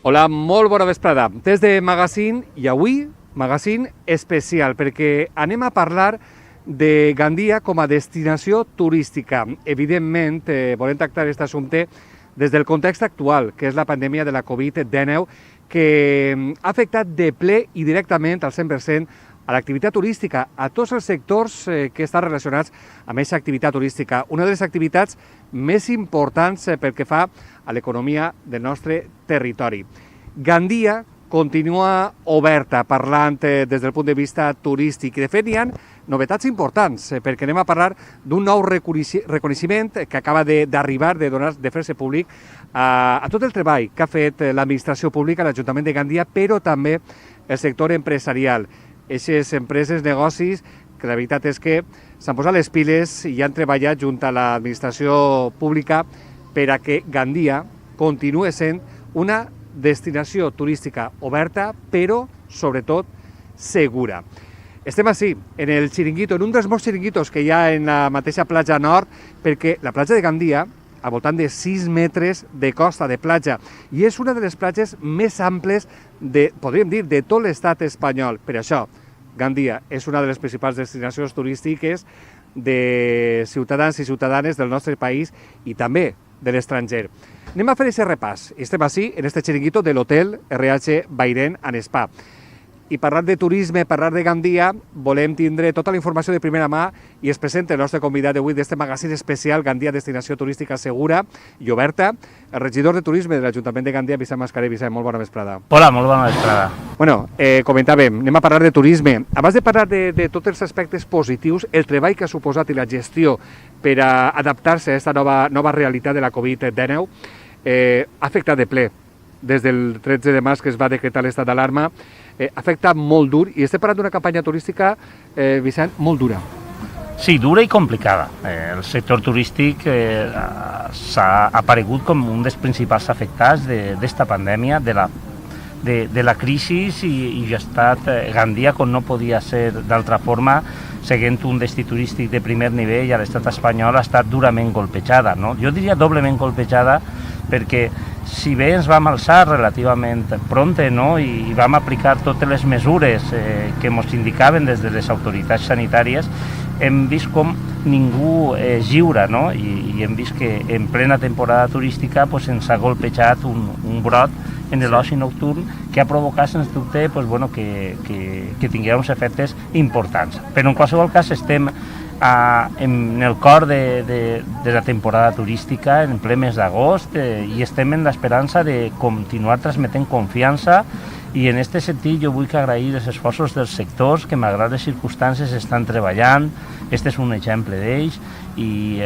Hola, molt bona vesprada. Des de Magazine, i avui, Magazine especial, perquè anem a parlar de Gandia com a destinació turística. Evidentment, volem tractar aquest assumpte des del context actual, que és la pandèmia de la Covid-19, que ha afectat de ple i directament al 100% a l'activitat turística, a tots els sectors que estan relacionats amb aquesta activitat turística. Una de les activitats més importants pel que fa a l'economia del nostre territori. Gandia continua oberta, parlant des del punt de vista turístic. I de fet, hi ha novetats importants, perquè anem a parlar d'un nou reconeixement que acaba d'arribar, de fer-se públic, a tot el treball que ha fet l'administració pública, l'Ajuntament de Gandia, però també el sector empresarial. Aquestes empreses, negocis, que la veritat és que s'han posat les piles i han treballat junt a l'administració pública per a que Gandia continuï sent una destinació turística oberta, però, sobretot, segura. Estem així, en el xiringuito, en un dels molts xiringuitos que hi ha en la mateixa platja nord, perquè la platja de Gandia, al voltant de 6 metres de costa de platja, i és una de les platges més amples, podríem dir, de tot l'estat espanyol. Per això, Gandia és una de les principals destinacions turístiques de ciutadans i ciutadanes del nostre país i també de l'estranger. Anem a fer aquest repàs. Estem així, en este xiringuito de l'hotel RH Bairén and Spa. I parlar de turisme, parlar de Gandia, volem tindre tota la informació de primera mà i es presenta el nostre convidat d'avui d'este magazín especial Gandia, destinació turística segura i oberta, el regidor de turisme de l'Ajuntament de Gandia, Vicent Mascarell. Vicent, molt bona vesprada. Hola, molt bona vesprada. Bueno, comentàvem, anem a parlar de turisme. Abans de parlar de tots els aspectes positius, el treball que ha suposat i la gestió per a adaptar-se a aquesta nova realitat de la Covid-19 ha afectat de ple. Des del 13 de març que es va decretar l'estat d'alarma, afecta molt dur, i estem parlant d'una campanya turística, Vicent, molt dura. Sí, dura i complicada. El sector turístic s'ha aparegut com un dels principals afectats d'esta pandèmia, de la crisi, i ja ha estat Gandia, com no podia ser d'altra forma, seguint un destí turístic de primer nivell a l'estat espanyol, ha estat durament colpejada, no? Jo diria doblement colpejada, perquè si bé ens vam alçar relativament prompte, no? I vam aplicar totes les mesures que ens indicaven des de les autoritats sanitàries, hem vist com ningú lliure, no? I hem vist que en plena temporada turística ens ha golpejat un brot en l'oci nocturn que ha provocat, sens dubte, que tingués uns efectes importants. Però en qualsevol cas estem en el cor de la temporada turística, en ple mes d'agost, i estem en l'esperança de continuar transmetent confiança, i en aquest sentit jo vull agrair els esforços dels sectors que, malgrat les circumstàncies, estan treballant. Este és un exemple d'ells, i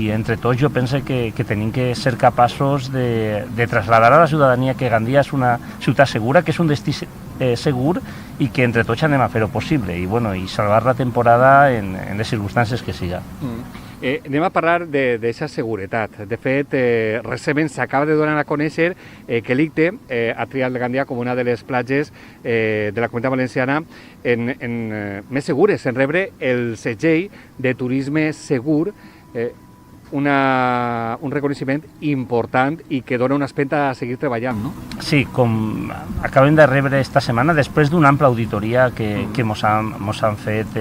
entre tots jo penso que tenim que ser capaços de traslladar a la ciutadania que Gandia és una ciutat segura, que és un destí segur, i que entre tots anem a fer-ho possible i salvar la temporada en les circumstàncies que siga. Anem a parlar d'aquesta seguretat. De fet, recentment s'acaba de donar a conèixer que l'ICTE ha triat Gandia com una de les platges de la Comunitat Valenciana més segures, en rebre el segell de turisme segur, un reconeixement important i que dona una espenta a seguir treballant, no? Sí, com acabem de rebre esta setmana, després d'una ampla auditoria que mos han fet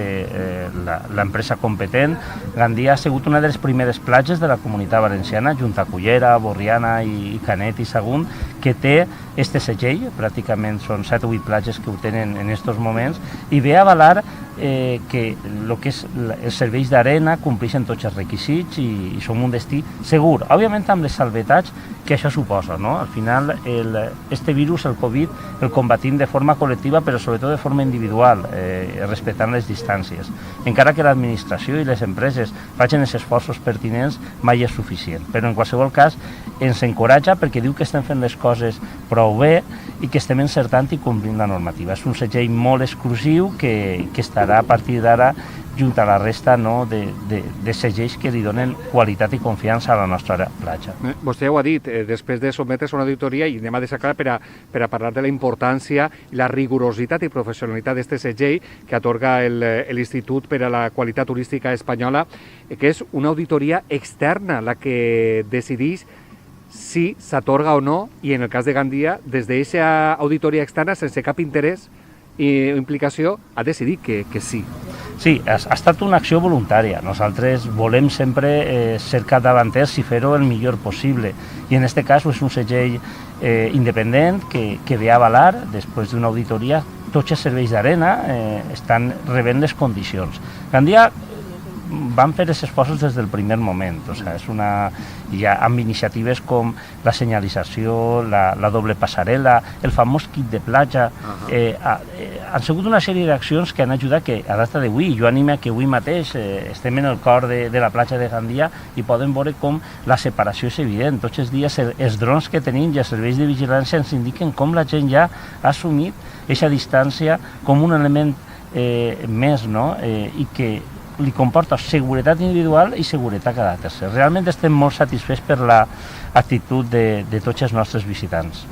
l'empresa competent, Gandia ha sigut una de les primeres platges de la Comunitat Valenciana, junt a Cullera, Borriana i Canet i Sagunt, que té este segell. Pràcticament són 7 o 8 platges que ho tenen en aquests moments, i ve a avalar que el que és els serveis d'arena compleixen tots els requisits i som un destí segur, òbviament amb les salvetats que això suposa, no? Al final, este virus, el Covid, el combatim de forma col·lectiva, però sobretot de forma individual, respectant les distàncies. Encara que l'administració i les empreses facin els esforços pertinents, mai és suficient. Però en qualsevol cas ens encoratja perquè diu que estem fent les coses prou bé i que estem encertant i complint la normativa. És un segell molt exclusiu que estarà a partir d'ara junt a la resta de segells que li donen qualitat i confiança a la nostra platja. Vostè ho ha dit, després de sotmetre's a una auditoria, i anem a deixar clar per a parlar de la importància i la rigorositat i professionalitat d'aquest segell que atorga l'Institut per a la Qualitat Turística Espanyola, que és una auditoria externa la que decideix si s'atorga o no, i en el cas de Gandia, des d'aquesta auditoria externa, sense cap interès i implicació, ha decidit que sí. Sí, ha estat una acció voluntària. Nosaltres volem sempre ser capdavanters i fer-ho el millor possible. I en aquest cas és un segell independent que ve a avalar, després d'una auditoria, tots els serveis d'Arena estan rebent les condicions. Gandia van fer els esforços des del primer moment. O sigui, hi ha amb iniciatives com la senyalització, la doble passarel·la, el famós kit de platja. Han sigut una sèrie d'accions que han ajudat que a data d'avui, jo animo que avui mateix estem en el cor de la platja de Gandia i poden veure com la separació és evident. Tots els dies els drons que tenim i els serveis de vigilància ens indiquen com la gent ja ha assumit aquesta distància com un element més, no? I que li comporta seguretat individual i seguretat cada tercer. Realment estem molt satisfets per l'actitud de tots els nostres visitants.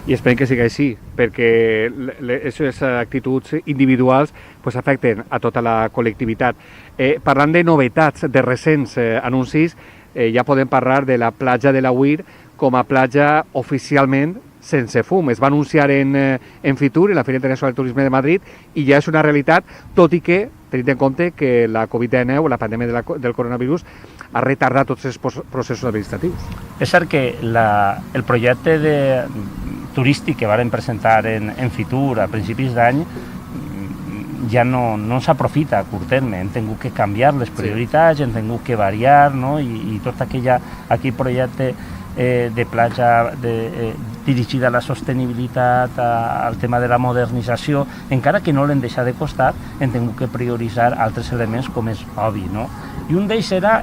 I esperem que sigui així, perquè aquestes actituds individuals afecten a tota la col·lectivitat. Parlant de novetats, de recents anuncis, ja podem parlar de la platja de la Uir com a platja oficialment sense fum. Es va anunciar en Fitur, en la Fira Internacional del Turisme de Madrid, i ja és una realitat, tot i que, tenint en compte que la Covid-19, la pandèmia del coronavirus, ha retardat tots els processos administratius. És cert que el projecte turístic que varen presentar en Fitur a principis d'any ja no s'aprofita a curt terme. Hem tingut que canviar les prioritats, hem tingut que variar, no? I tot aquell projecte de platja dirigida a la sostenibilitat, al tema de la modernització, encara que no l'hem deixat de costat, hem tingut que prioritzar altres elements com és obvi, no? I un d'ells era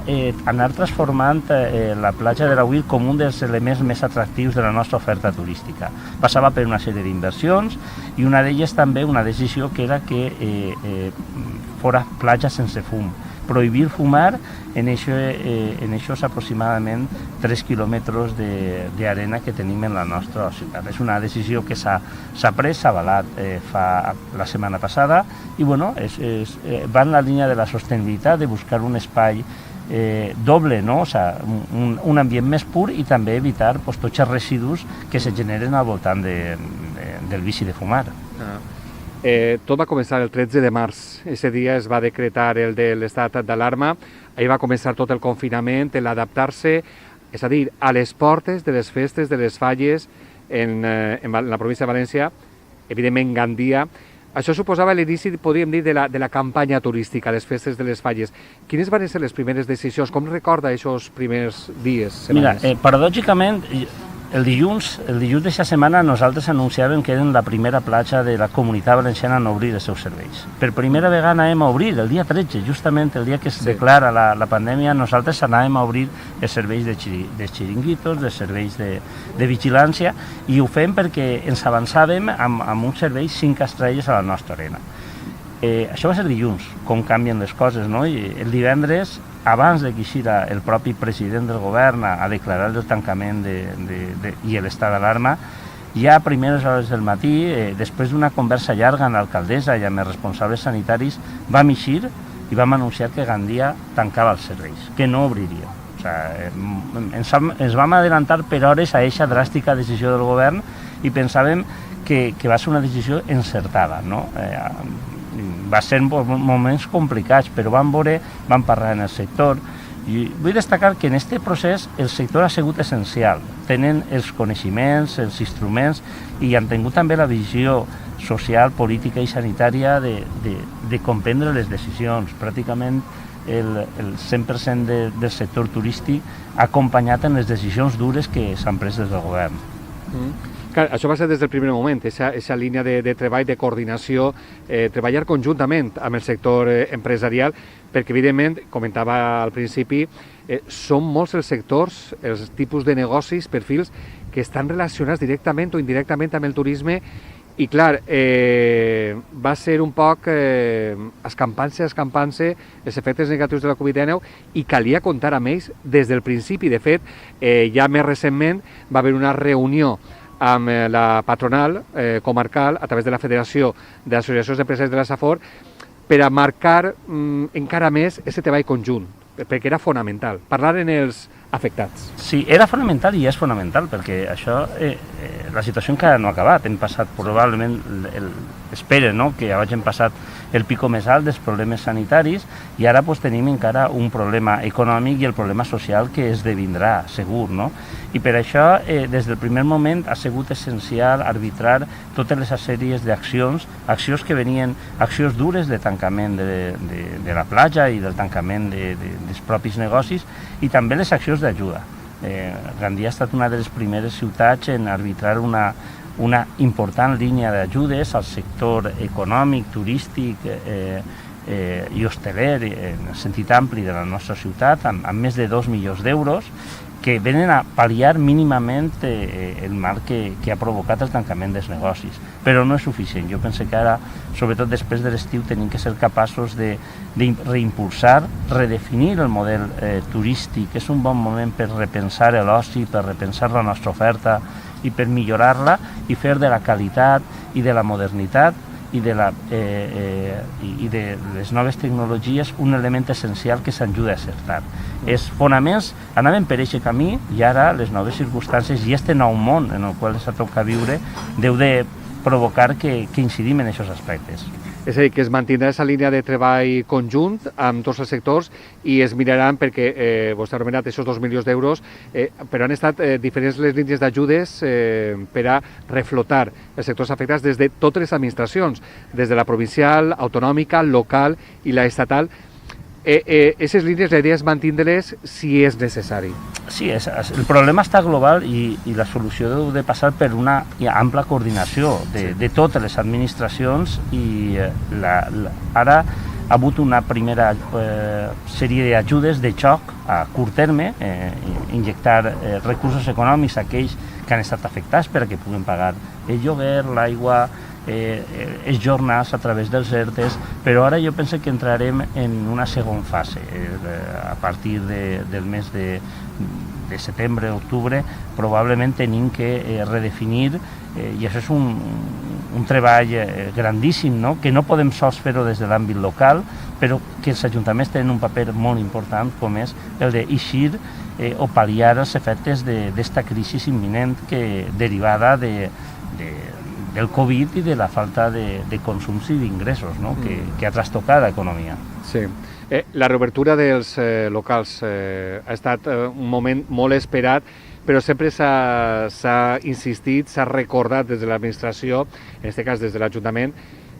anar transformant la platja de la Uir com un dels elements més atractius de la nostra oferta turística. Passava per una sèrie d'inversions i una d'elles també una decisió que era que fora platja sense fum. Prohibir fumar en aquests aproximadament 3 quilòmetres d'arena que tenim en la nostra ciutat. És una decisió que s'ha pres, s'ha avalat la setmana passada i bueno, va en la línia de la sostenibilitat, de buscar un espai doble, no? O sigui, un ambient més pur i també evitar tots els residus que se generen al voltant del vici de fumar. Tot va començar el 13 de març. Ese dia es va decretar el de l'estat d'alarma. Ahir va començar tot el confinament, l'adaptar-se, és a dir, a les portes de les festes de les falles en la província de València, evidentment Gandia. Això suposava l'inici, podríem dir, de la campanya turística, les festes de les falles. Quines van ser les primeres decisions? Com recorda aquests primers dies, setmanes? Mira, paradògicament, el dilluns d'aquesta setmana nosaltres anunciàvem que eren la primera platja de la Comunitat Valenciana en obrir els seus serveis. Per primera vegada anàvem a obrir, el dia 13, justament el dia que es declara la pandèmia, nosaltres anàvem a obrir els serveis de xiringuitos, els serveis de vigilància, i ho fem perquè ens avançàvem amb un servei 5 estrelles a la nostra arena. Això va ser dilluns, com canvien les coses, no? I el divendres, abans que eixira el propi president del govern a declarar el tancament i l'estat d'alarma, ja a primeres hores del matí, després d'una conversa llarga amb l'alcaldessa i amb els responsables sanitaris, vam eixir i vam anunciar que Gandia tancava els serveis, que no obriria. O sigui, ens vam adelantar per hores a aquesta dràstica decisió del govern i pensàvem que va ser una decisió encertada, no? Va ser moments complicats, però vam parlar en el sector. I vull destacar que en aquest procés el sector ha sigut essencial. Tenen els coneixements, els instruments i han tingut també la visió social, política i sanitària de comprendre les decisions. Pràcticament el 100% del sector turístic ha acompanyat en les decisions dures que s'han pres des del govern. Clar, això va ser des del primer moment, aquesta línia de treball, de coordinació, treballar conjuntament amb el sector empresarial, perquè evidentment, comentava al principi, són molts els sectors, els tipus de negocis, perfils, que estan relacionats directament o indirectament amb el turisme i clar, va ser un poc escampant-se els efectes negatius de la Covid-19 i calia comptar amb ells des del principi. De fet, ja més recentment va haver una reunió amb la patronal comarcal a través de la Federació d'Associacions d'Empresaris de la Safor per a marcar encara més aquest treball conjunt, perquè era fonamental. Parlar amb els afectats. Sí, era fonamental i és fonamental, perquè això, la situació encara no ha acabat. Hem passat probablement, espero, no?, que hagin passat el pico més alt dels problemes sanitaris i ara pues, tenim encara un problema econòmic i el problema social que esdevindrà, segur, no? I per això, des del primer moment, ha sigut essencial arbitrar totes les sèries d'accions, accions que venien, accions dures de tancament de la platja i del tancament dels propis negocis i també les accions d'ajuda. Gandia ha estat una de les primeres ciutats en arbitrar una important línia d'ajudes al sector econòmic, turístic i hosteler en el sentit ampli de la nostra ciutat, amb més de 2 milions d'euros, que venen a pal·liar mínimament el mal que ha provocat el tancament dels negocis. Però no és suficient. Jo penso que ara, sobretot després de l'estiu, tenim que ser capaços de reimpulsar, redefinir el model turístic. És un bon moment per repensar l'oci, per repensar la nostra oferta i per millorar-la i fer de la qualitat i de la modernitat i de les noves tecnologies un element essencial que s'ajuda a acertar. Els fonaments anaven per aquest camí i ara les noves circumstàncies i aquest nou món en el qual s'ha tocat viure deu de provocar que incidim en aquests aspectes. És a dir, que es mantindrà aquesta línia de treball conjunt amb tots els sectors i es miraran, perquè vostè ha anomenat aquests 2 milions d'euros, però han estat diferents les línies d'ajudes per a reflotar els sectors afectats des de totes les administracions, des de la provincial, autonòmica, local i la estatal. Aquestes línies, la idea és mantindre-les si és necessari. Sí, el problema està global i la solució deu de passar per una ampla coordinació de totes les administracions i ara ha hagut una primera sèrie d'ajudes de xoc a curt terme, injectar recursos econòmics a aquells que han estat afectats perquè puguen pagar el lloguer, l'aigua, els jornals a través dels ERTEs, però ara jo penso que entrarem en una segona fase. A partir del mes de setembre, octubre, probablement tenim que redefinir, i això és un treball grandíssim, no?, que no podem sols fer-ho des de l'àmbit local, però que els ajuntaments tenen un paper molt important, com és el d'eixir o pal·liar els efectes d'esta crisi imminent derivada del Covid i de la falta de consums i d'ingressos, no?, que ha trastocat l'economia. Sí. La reobertura dels locals ha estat un moment molt esperat, però sempre s'ha insistit, s'ha recordat des de l'administració, en aquest cas des de l'Ajuntament,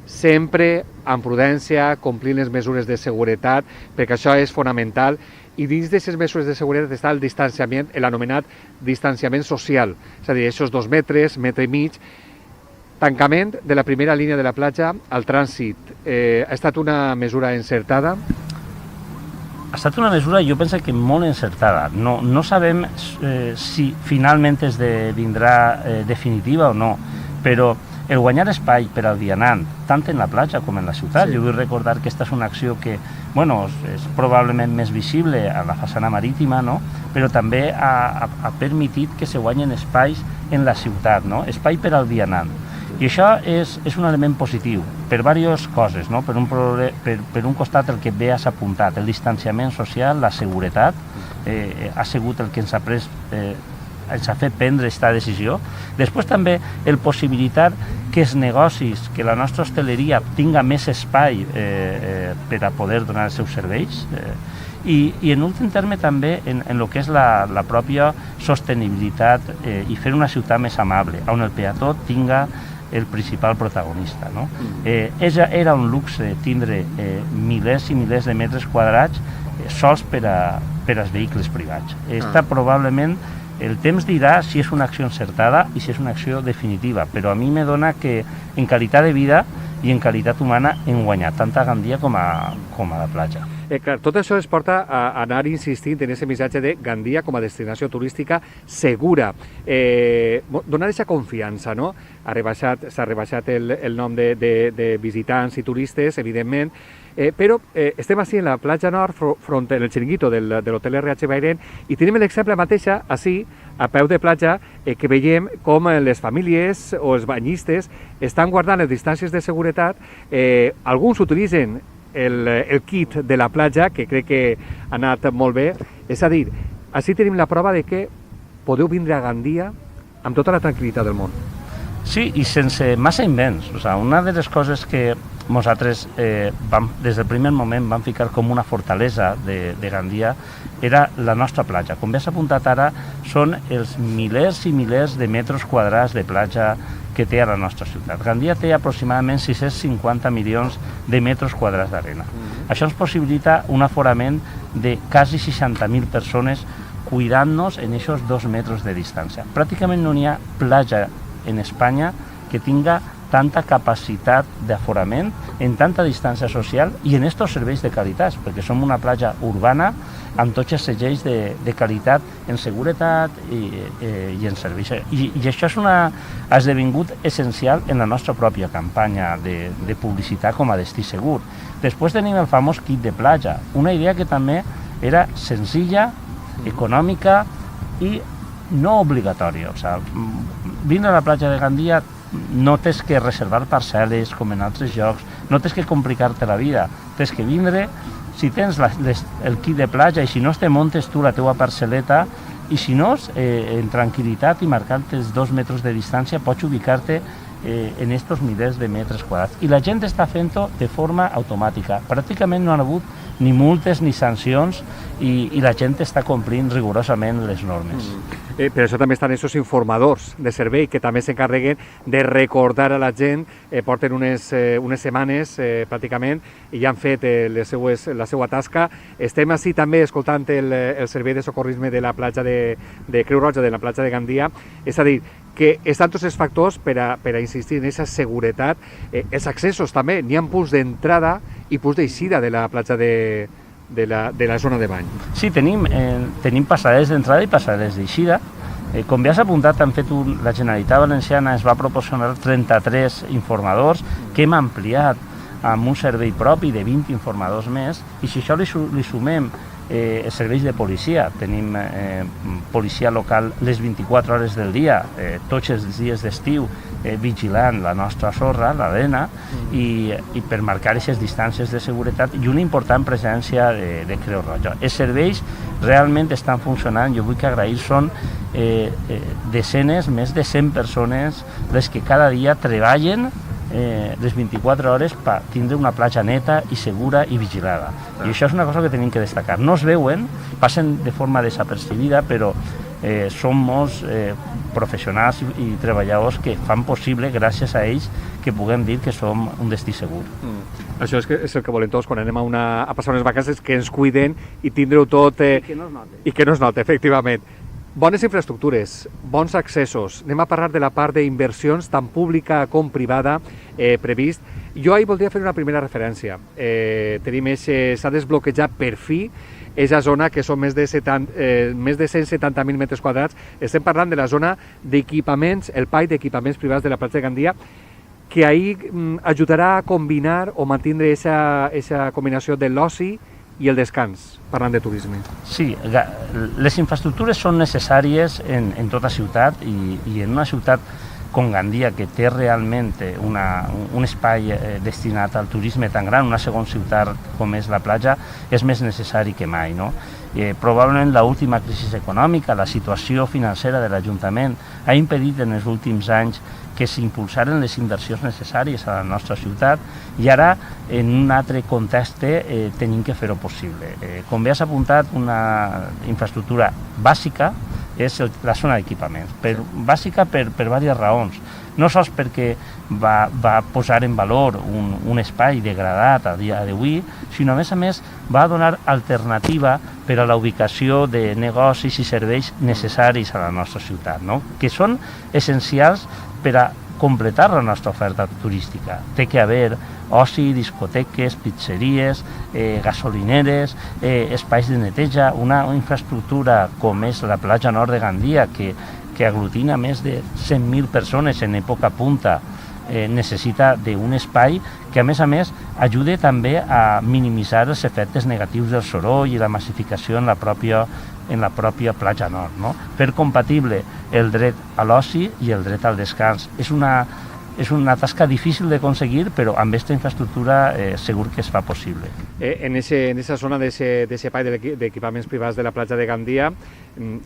sempre amb prudència, complint les mesures de seguretat, perquè això és fonamental, i dins d'aquestes mesures de seguretat està el distanciament, l'anomenat distanciament social, és a dir, aquests 2 metres, metre i mig, tancament de la primera línia de la platja al trànsit. Ha estat una mesura encertada? Ha estat una mesura, jo penso que molt encertada. No sabem si finalment esdevindrà definitiva o no, però el guanyar espai per al vianant, tant en la platja com en la ciutat, jo vull recordar que aquesta és una acció que és probablement més visible a la façana marítima, no? Però també ha permitit que se guanyen espais en la ciutat, no? Espai per al vianant. I això és un element positiu per diverses coses, no? Per un costat el que bé has apuntat, el distanciament social, la seguretat, ha sigut el que ens ha fet prendre aquesta decisió. Després també el possibilitar que els negocis, que la nostra hostaleria tinga més espai per a poder donar els seus serveis i en últim terme també en el que és la pròpia sostenibilitat i fer una ciutat més amable, on el peató tinga el principal protagonista, no? Era un luxe tindre milers i milers de metres quadrats sols per als vehicles privats. Probablement el temps dirà si és una acció encertada i si és una acció definitiva, però a mi me dona que en qualitat de vida i en qualitat humana hem guanyat tant a Gandia com a la platja. Clar, tot això es porta a anar insistint en aquest missatge de Gandia com a destinació turística segura. Donar aquesta confiança, no? S'ha rebaixat el nom de visitants i turistes, evidentment, però estem així en la platja nord, front en el xiringuito de l'hotel RH Bairén, i tenim l'exemple mateixa, així, a peu de platja, que veiem com les famílies o els banyistes estan guardant les distàncies de seguretat. Alguns utilitzen el kit de la platja, que crec que ha anat molt bé, és a dir, Així tenim la prova de que podeu vindre a Gandia amb tota la tranquil·litat del món. Sí, i sense massa invents. O sigui, una de les coses que nosaltres des del primer moment vam ficar com una fortalesa de Gandia era la nostra platja. Com bé s'ha apuntat ara, són els milers i milers de metres quadrats de platja que té a la nostra ciutat. Gandia té aproximadament 650 milions de metres quadrats d'arena. Això ens possibilita un aforament de quasi 60.000 persones cuidant-nos en aquests 2 metres de distància. Pràcticament no hi ha platja en Espanya que tinga tanta capacitat d'aforament en tanta distància social i en aquests serveis de qualitat, perquè som una platja urbana amb tots els segells de qualitat en seguretat i en serveis. I això ha esdevingut essencial en la nostra pròpia campanya de publicitat com a destí segur. Després tenim el famós kit de platja, una idea que també era senzilla, econòmica i no obligatòria. O sigui, vindre a la platja de Gandia no tens que reservar parcel·les com en altres llocs, no tens que complicar-te la vida, tens que vindre, si tens el kit de platja i si no te montes tu la teua parcel·leta i si no, en tranquil·litat i marcant els 2 metres de distància pots ubicar-te en estos milers de metres quadrats. I la gent està fent-ho de forma automàtica. Pràcticament no han hagut ni multes ni sancions i la gent està complint rigorosament les normes. Per això també estan aquests informadors de servei que també s'encarreguen de recordar a la gent, porten unes setmanes pràcticament i ja han fet la seva tasca. Estem així també escoltant el servei de socorrisme de la platja de Creu Roja, de la platja de Gandia, és a dir, que estan tots els factors per a insistir en aquesta seguretat. Els accessos també, n'hi ha punts d'entrada i punts d'eixida de la platja de la zona de bany. Sí, tenim passades d'entrada i passades d'eixida. Com bé has apuntat, la Generalitat Valenciana ens va proporcionar 33 informadors que hem ampliat amb un servei propi de 20 informadors més, i si això li sumem serveis de policia, tenim policia local les 24 hores del dia, tots els dies d'estiu, vigilant la nostra sorra, l'arena, i per marcar aquestes distàncies de seguretat i una important presència de Creu Roja. Els serveis realment estan funcionant. Jo vull que agrair, són desenes, més de 100 persones les que cada dia treballen les 24 hores per tindre una platja neta i segura i vigilada. I això és una cosa que tenim que destacar. No es veuen, passen de forma desapercibida, però són molts professionals i treballadors que fan possible, gràcies a ells, que puguem dir que som un destí segur. Això és el que volem tots quan anem a passar unes vacances, que ens cuiden i tindreu tot i que no es nota, efectivament. Bones infraestructures, bons accessos. Anem a parlar de la part d'inversions, tant pública com privada, previst. Jo ahir voldria fer una primera referència. S'ha desbloquejat per fi aquesta zona, que són més de 170.000 metres quadrats. Estem parlant de la zona d'equipaments, el parc d'equipaments privats de la platja de Gandia, que ahir ajudarà a combinar o mantindre aquesta combinació de l'oci i el descans, parlant de turisme. Sí, les infraestructures són necessàries en tota ciutat i en una ciutat com Gandia, que té realment un espai destinat al turisme tan gran, una segona ciutat com és la platja, és més necessari que mai, no? Probablement l'última crisi econòmica, la situació financera de l'Ajuntament ha impedit en els últims anys que s'impulsaren les inversions necessàries a la nostra ciutat i ara, en un altre context, tenim que fer-ho possible. Com bé has apuntat, una infraestructura bàsica és la zona d'equipaments. Bàsica per diverses raons. No sols perquè va posar en valor un espai degradat a dia d'avui, sinó a més va donar alternativa per a la ubicació de negocis i serveis necessaris a la nostra ciutat, no? Que són essencials per a completar la nostra oferta turística. Té que haver oci, discoteques, pizzeries, gasolineres, espais de neteja, una infraestructura com és la platja nord de Gandia, que aglutina més de 100.000 persones en època punta, necessita d'un espai que, a més, ajuda també a minimitzar els efectes negatius del soroll i la massificació en la pròpia platja nord, no? Fer compatible el dret a l'oci i el dret al descans. És és una tasca difícil d'aconseguir, però amb aquesta infraestructura segur que es fa possible. En esa zona de ese parc d'equipaments privats de la platja de Gandia,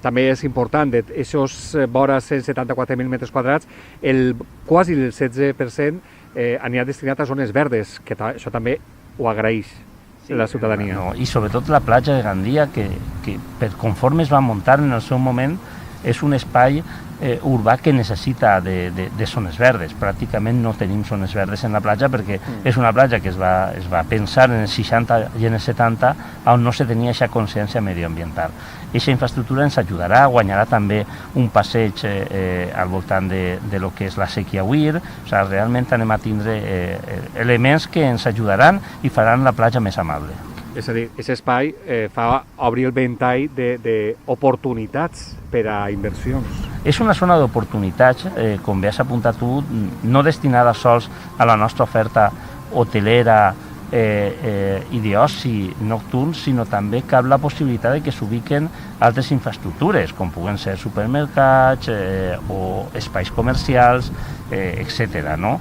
també és important, d'aquests vora 174.000 metres quadrats, quasi el 16% anirà destinat a zones verdes, que això també ho agraeix la ciutadania. No, i sobretot la platja de Gandia, que per conforme es va muntar en el seu moment, és un espai urbà que necessita de zones verdes. Pràcticament no tenim zones verdes en la platja perquè és una platja que es va pensar en els 60 i en els 70 on no se tenia aquesta consciència medioambiental. Aquesta infraestructura ens ajudarà, guanyarà també un passeig al voltant de lo que és la sèquia Weir. O sigui, realment anem a tindre elements que ens ajudaran i faran la platja més amable. És a dir, aquest espai fa obrir el ventall d'oportunitats per a inversions. És una zona d'oportunitats, com bé has apuntat tu, no destinada sols a la nostra oferta hotelera i d'oci nocturn, sinó també que la possibilitat de que s'ubiquen altres infraestructures, com puguen ser supermercats o espais comercials, etc. No?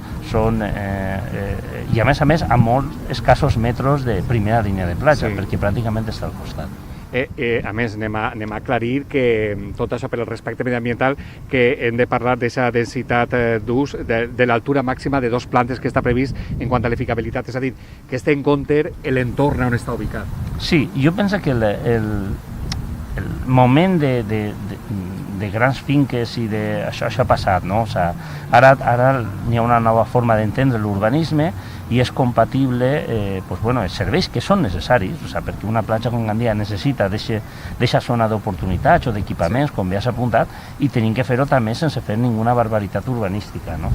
I a més, a molt escassos metros de primera línia de platja, perquè pràcticament està al costat. A més, anem a aclarir que tot això per al respecte mediambiental, que hem de parlar d'aquesta densitat d'ús, de l'altura màxima de 2 plantes que està previst en quant a l'edificabilitat, és a dir, que es té en compte l'entorn on està ubicat. Sí, jo penso que el moment de grans finques i això ha passat, no? O sigui, ara n'hi ha una nova forma d'entendre l'urbanisme i és compatible els serveis que són necessaris, o sigui, perquè una platja com Gandia necessita d'aquesta zona d'oportunitats o d'equipaments, com bé has apuntat, i tenim que fer-ho també sense fer ninguna barbaritat urbanística, no?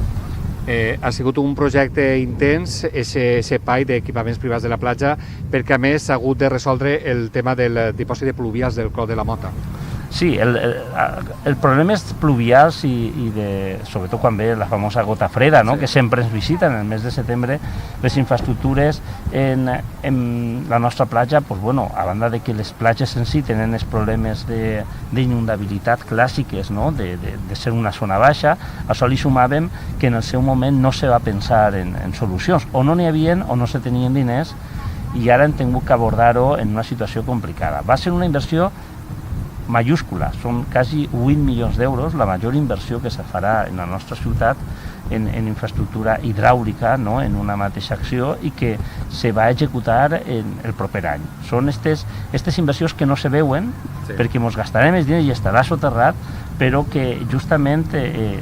Ha sigut un projecte intens, aquest espai d'equipaments privats de la platja, perquè a més s'ha hagut de resoldre el tema del dipòsit de pluvials del Clot de la Mota. Sí, el problema és pluvials i sobretot quan ve la famosa gota freda, no? Que sempre ens visiten en el mes de setembre. Les infraestructures en la nostra platja, a banda de que les platges en si tenen els problemes d'inundabilitat clàssiques, no? De ser una zona baixa, a això li sumàvem que en el seu moment no se va pensar en solucions, o no n'hi havia o no se tenien diners, i ara hem tingut que abordar-ho en una situació complicada. Va ser una inversió mayúscula, són quasi 8 milions d'euros, la major inversió que se farà en la nostra ciutat en infraestructura hidràulica, no? En una mateixa acció, i que se va executar el proper any. Són aquestes inversions que no se veuen, perquè ens gastarem els diners i estarà soterrat, però que justament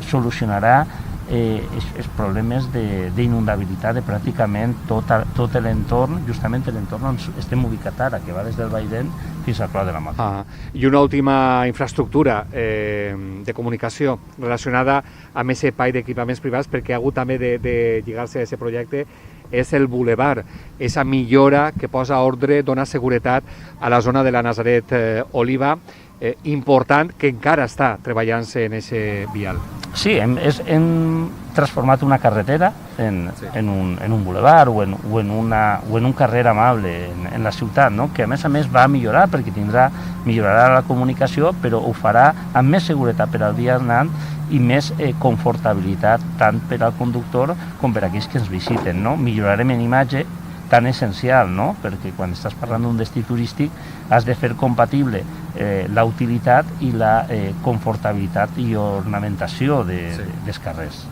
solucionarà els problemes d'inundabilitat de pràcticament tot l'entorn, justament l'entorn on estem ubicats ara, que va des del Baidén fins al Clot de la Mota. I una última infraestructura de comunicació relacionada amb aquest espai d'equipaments privats, perquè ha hagut també de lligar-se a aquest projecte, és el bulevard, aquesta millora que posa ordre, dona seguretat a la zona de la Nazaret Oliva, important, que encara està treballant-se en aquest vial. Sí, hem transformat una carretera en un bulevard o en un carrer amable en la ciutat, no? Que a més va millorar perquè millorarà la comunicació, però ho farà amb més seguretat per al vianant i més confortabilitat tant per al conductor com per a aquells que ens visiten, no? Millorarem en imatge, tan essencial, no? Perquè quan estàs parlant d'un destí turístic has de fer compatible la utilitat i la confortabilitat i ornamentació dels carrers.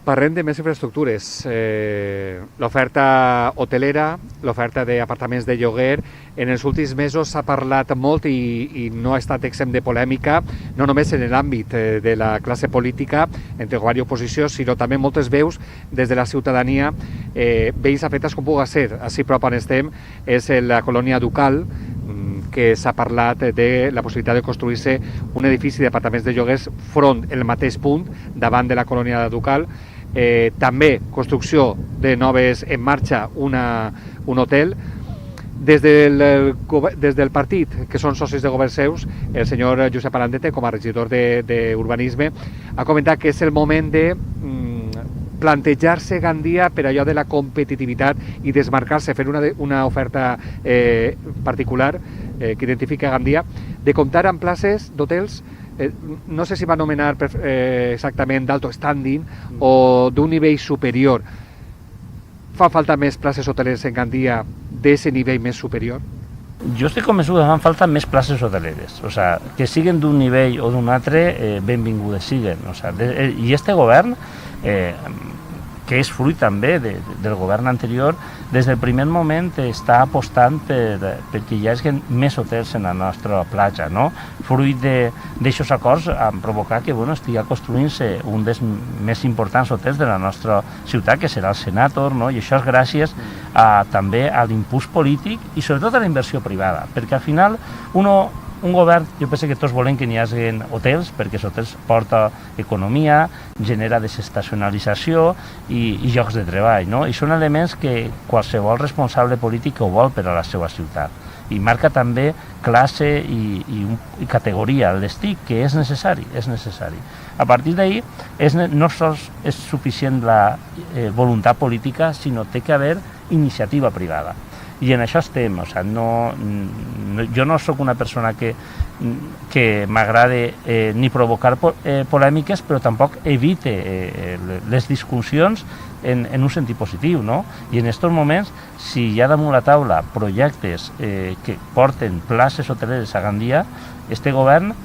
Parlem de més infraestructures, l'oferta hotelera, l'oferta d'apartaments de lloguer. En els últims mesos s'ha parlat molt i no ha estat exempt de polèmica, no només en l'àmbit de la classe política, entre govern i oposició, sinó també moltes veus des de la ciutadania, veïns afectats com pugui ser. Així prop on estem és la colònia Ducal, que s'ha parlat de la possibilitat de construir-se un edifici d'apartaments de lloguers front el mateix punt, davant de la colònia Ducal. També construcció de noves en marxa, un hotel. Des del partit, que són socis de govern seus, el senyor Josep Alandete, com a regidor d'Urbanisme, ha comentat que és el moment de plantejar-se Gandia per allò de la competitivitat i desmarcar-se, fer una oferta particular que identifica Gandia, de comptar amb places d'hotels no sé si va anomenar exactament d'alto standing o d'un nivell superior. Fan falta més places hoteleres en Gandia d'ese nivell més superior? Jo estic convençut que fan falta més places hoteleres, o sea, que siguen d'un nivell o d'un altre, benvingudes siguen. O sea, i este govern, que és fruit també del govern anterior, des del primer moment està apostant perquè hi hagi més hotels en la nostra platja, no? Fruit d'aixòs acords han provocat que estigui construint-se un dels més importants hotels de la nostra ciutat, que serà el Senator, no? I això és gràcies també a l'impuls polític i sobretot a la inversió privada, perquè al final un govern, jo penso que tots volem que n'hi hagi hotels, perquè els hotels porta economia, genera desestacionalització i llocs de treball, no? I són elements que qualsevol responsable polític ho vol per a la seva ciutat. I marca també classe i categoria, el destí, que és necessari, és necessari. A partir d'ahir, no sols és suficient la voluntat política, sinó té que haver iniciativa privada. I en això estem, o sigui, jo no sóc una persona que m'agrada ni provocar polèmiques, però tampoc evite les discussions en un sentit positiu, no? I en aquests moments, si hi ha damunt la taula projectes que porten places hoteleres a Gandia, este govern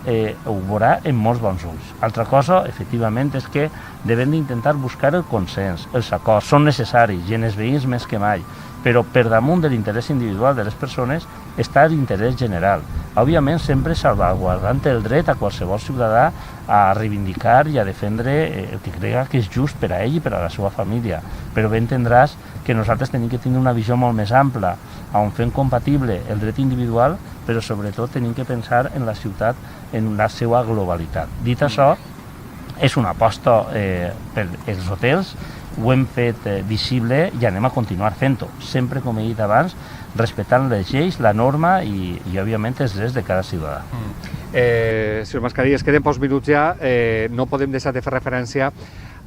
ho veurà en molts bons ulls. Altra cosa, efectivament, és que devem d'intentar buscar el consens, els acords, són necessaris, i en els veïns més que mai, però per damunt de l'interès individual de les persones està l'interès general. Òbviament, sempre salvaguardant el dret a qualsevol ciutadà a reivindicar i a defendre el que crega que és just per a ell i per a la seva família. Però bé entendràs que nosaltres tenim que tenir una visió molt més ampla, on fem compatible el dret individual, però sobretot tenim que pensar en la ciutat en la seva globalitat. Dit això, és una aposta per els hotels, ho hem fet visible i anem a continuar fent-ho, sempre, com he dit abans, respectant les lleis, la norma i òbviament, els drets de cada ciutadà. Senyor Mascarillas, queden pocs minuts ja, no podem deixar de fer referència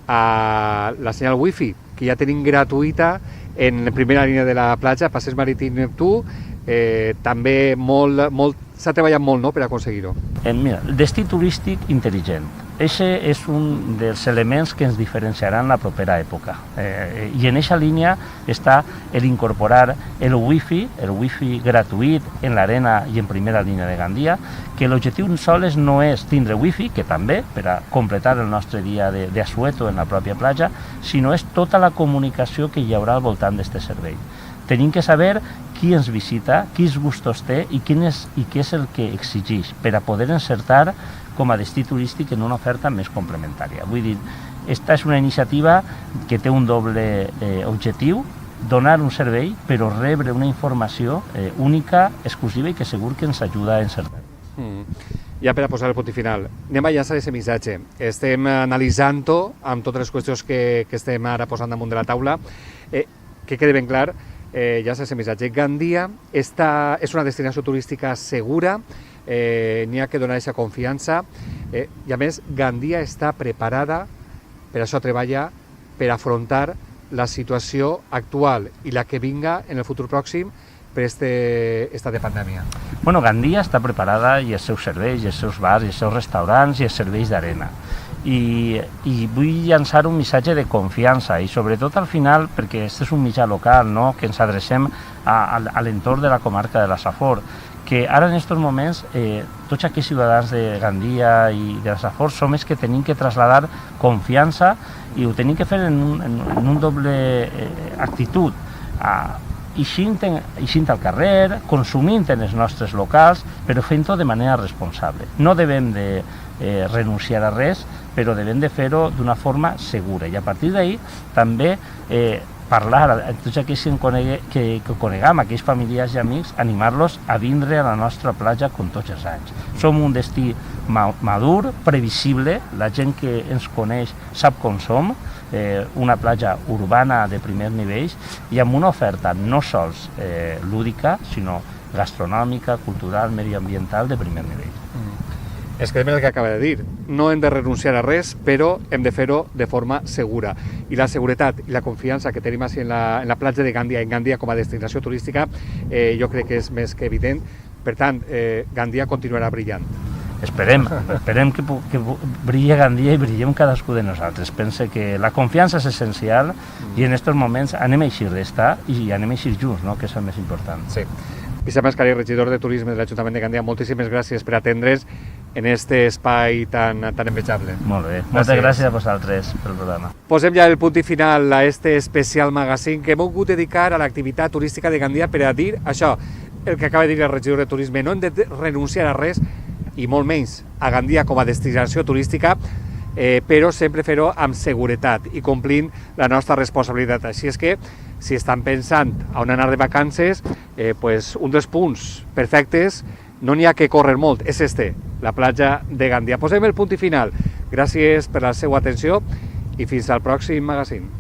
a la senyal wifi, que ja tenim gratuïta en primera línia de la platja, Passeig Marítim Neptú, també s'ha treballat molt, no?, per aconseguir-ho. Mira, el destí turístic intel·ligent. Això és un dels elements que ens diferenciaran la propera època. I en aquesta línia està l'incorporar el wifi gratuït en l'arena i en primera línia de Gandia, que l'objectiu sols no és tindre wifi, que també, per a completar el nostre dia d'asueto en la pròpia platja, sinó és tota la comunicació que hi haurà al voltant d'aquest servei. Tenim que saber qui ens visita, quins gustos té i què és el que exigeix per a poder encertar com a destí turístic en una oferta més complementària. Vull dir, esta és una iniciativa que té un doble objectiu, donar un servei, però rebre una informació única, exclusiva i que segur que ens ajuda a encertar. Ja per a posar el punt final, anem a llançar aquest missatge. Estem analitzant-ho amb totes les qüestions que estem ara posant damunt de la taula. Que quede ben clar, ja és el missatge. Gandia és una destinació turística segura, n'hi ha que donar aquesta confiança i a més Gandia està preparada, per això treballa, per afrontar la situació actual i la que vinga en el futur pròxim per estat de pandèmia. Bueno, Gandia està preparada i els seus serveis, i els seus bars, i els seus restaurants i els serveis d'arena. I vull llançar un missatge de confiança i sobretot al final, perquè aquest és un mitjà local, no?, que ens adrecem a l'entorn de la comarca de la Safor, que ara en aquests moments tots aquells ciutadans de Gandia i de la Safor som els que tenim que traslladar confiança i ho tenim que fer en un doble actitud, eixint al carrer, consumint en els nostres locals, però fent-ho de manera responsable. No devem de renunciar a res, però devem de fer-ho d'una forma segura. I a partir d'ahir també parlar a tots aquells que coneguem, aquells familiars i amics, animar-los a vindre a la nostra platja com tots els anys. Som un destí madur, previsible, la gent que ens coneix sap com som, una platja urbana de primer nivell i amb una oferta no sols lúdica, sinó gastronòmica, cultural, medioambiental de primer nivell. És que el que acaba de dir, no hem de renunciar a res, però hem de fer-ho de forma segura. I la seguretat i la confiança que tenim en la platja de Gandia, en Gandia com a destinació turística, jo crec que és més que evident. Per tant, Gandia continuarà brillant. esperem que brilli Gandia i brillem cadascú de nosaltres. Pense que la confiança és essencial i en aquests moments anem a eixir d'estar i anem a eixir junts, no? Que és el més important. Sí. Vicent Mascarell, regidor de Turisme de l'Ajuntament de Gandia, moltíssimes gràcies per atendre's en este espai tan envejable. Molt bé, moltes gràcies a vosaltres pel programa. Posem ja el punt i final a este especial magazine que hem volgut dedicar a l'activitat turística de Gandia per a dir això, el que acaba de dir el regidor de Turisme, no hem de renunciar a res i molt menys a Gandia com a destinació turística, però sempre fer-ho amb seguretat i complint la nostra responsabilitat. Així és que, si estan pensant a on anar de vacances, pues un dels punts perfectes, no n'hi ha que córrer molt, és la platja de Gandia. Posem el punt i final. Gràcies per la seva atenció i fins al pròxim magazine.